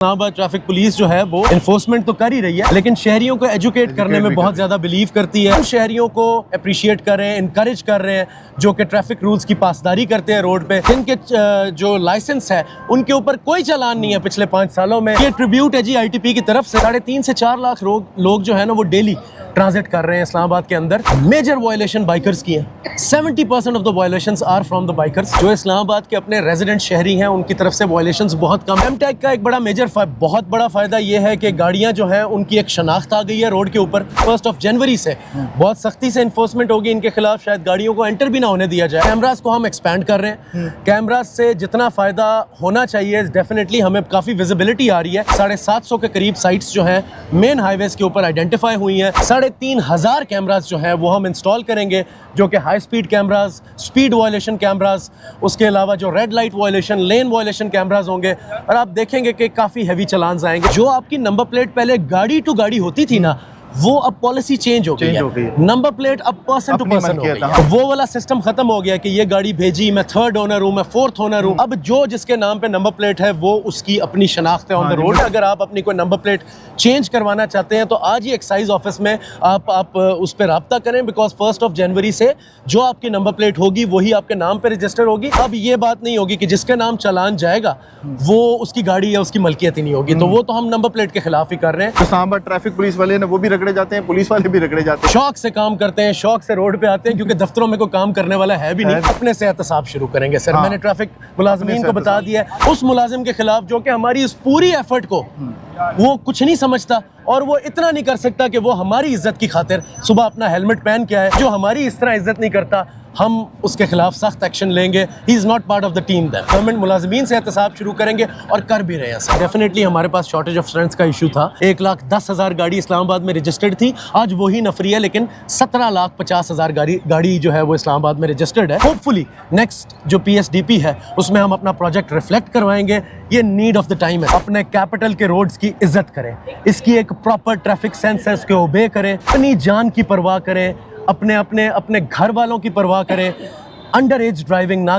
Islamabad traffic police जो है वो एनफोर्समेंट तो कर ही रही है, लेकिन शहरियों को एजुकेट करने में बहुत ज़्यादा बिलीव करती है। शहरियों को अप्रिशिएट कर रहे हैं, इनकरेज कर रहे हैं, जो कि ट्रैफिक रूल्स की पासदारी करते हैं रोड पे, जिनके जो लाइसेंस है उनके ऊपर कोई चालान नहीं है पिछले 5 सालों में। ये ट्रिब्यूट है जी ITP की तरफ से। 3.5 से 4 लाख लोग जो है ना वो डेली ट्रांजिट कर रहे हैं इस्लामाबाद के अंदर। मेजर वायलेशन बाइकर्स की है। 70% of the violations are from the bikers. जो इस्लामाबाद के अपने रेजिडेंट शहरी हैं उनकी तरफ से वायलेशंस बहुत कम। एमटेक का एक बड़ा मेजर बहुत बड़ा फायदा ये है कि गाड़ियां जो हैं उनकी एक शनाख्त आ गई है रोड के ऊपर। 1 जनवरी से बहुत सख्ती से इन्फोर्समेंट होगी इनके खिलाफ, शायद गाड़ियों को एंटर भी ना होने दिया जाए। कैमरास को हम एक्सपैंड कर रहे हैं। कैमरास से जितना फायदा होना चाहिए डेफिनेटली हमें काफी विजिबिलिटी आ रही है। 750 के करीब साइट्स जो हैं मेन हाईवेज के ऊपर आइडेंटिफाई हुई हैं। 3,500 कैमरास जो है वो हम इंस्टॉल करेंगे, जो कि high speed cameras, speed violation cameras, उसके अलावा जो रेड लाइट वायलेशन, लेन वायलेशन कैमरास होंगे। और आप देखेंगे कि काफ़ी हैवी चलान आएंगे। जो आपकी नंबर प्लेट पहले गाड़ी टू गाड़ी होती थी ना, वो अब पॉलिसी चेंज हो गई है। नंबर प्लेट अब पर्सन टू पर्सन हो गई है। वो वाला सिस्टम खत्म हो गया कि ये गाड़ी भेजी, मैं 3rd ओनर हूँ, मैं 4th ओनर हूँ। अब जो जिसके नाम पे नंबर प्लेट है वो उसकी अपनी शनाख्त है ऑन द रोड। अगर आप अपनी कोई नंबर प्लेट चेंज करवाना चाहते हैं तो आज ही एक्साइज ऑफिस में आप उस पर रब्ता करें, बिकॉज 1 जनवरी से जो आपकी नंबर प्लेट होगी वही आपके नाम पे रजिस्टर होगी। अब ये बात नहीं होगी कि जिसके नाम चालान जाएगा वो उसकी गाड़ी या उसकी मलकियत ही नहीं होगी। तो वो तो हम नंबर प्लेट के खिलाफ ही कर रहे हैं। तो इस्लामाबाद ट्रैफिक पुलिस वाले ने वो भी रगड़े जाते हैं, पुलिस वाले भी रगड़े जाते हैं। शौक से काम करते हैं, शौक से रोड पे आते हैं, क्योंकि दफ्तरों में कोई काम करने वाला है भी नहीं। अपने से एहतसाब शुरू करेंगे सर। मैंने ट्रैफिक मुलाजमीन को बता दिया है, उस मुलाजिम के खिलाफ जो कि हमारी इस पूरी एफर्ट को वो कुछ नहीं समझता और वो इतना नहीं कर सकता कि वो हमारी इज्जत की खातिर सुबह अपना हेलमेट पहन के आए। जो हमारी इस तरह इज्जत नहीं करता, हम उसके खिलाफ सख्त एक्शन लेंगे। He is not part of the team. Government मुलाजमीन से एहतसाब शुरू करेंगे और कर भी रहे हैं सर। डेफिनेटली हमारे पास शॉर्टेज ऑफ स्ट्रेंथ का इशू था। 1,10,000 गाड़ी इस्लामाबाद में रजिस्टर्ड थी, आज वही नफरी है, लेकिन 17,50,000 गाड़ी जो है वो इस्लामाबाद में रजिस्टर्ड है। होपफुली नेक्स्ट जो PSDP है उसमें हम अपना प्रोजेक्ट रिफ्लेक्ट करवाएंगे। ये नीड ऑफ द टाइम है। अपने कैपिटल के रोड्स की इज्जत करें, इसकी एक प्रॉपर ट्रैफिक सेंस है, उसके ओबे करें, अपनी जान की परवाह करें, अपने घर वालों की परवाह करें, अंडर एज ड्राइविंग ना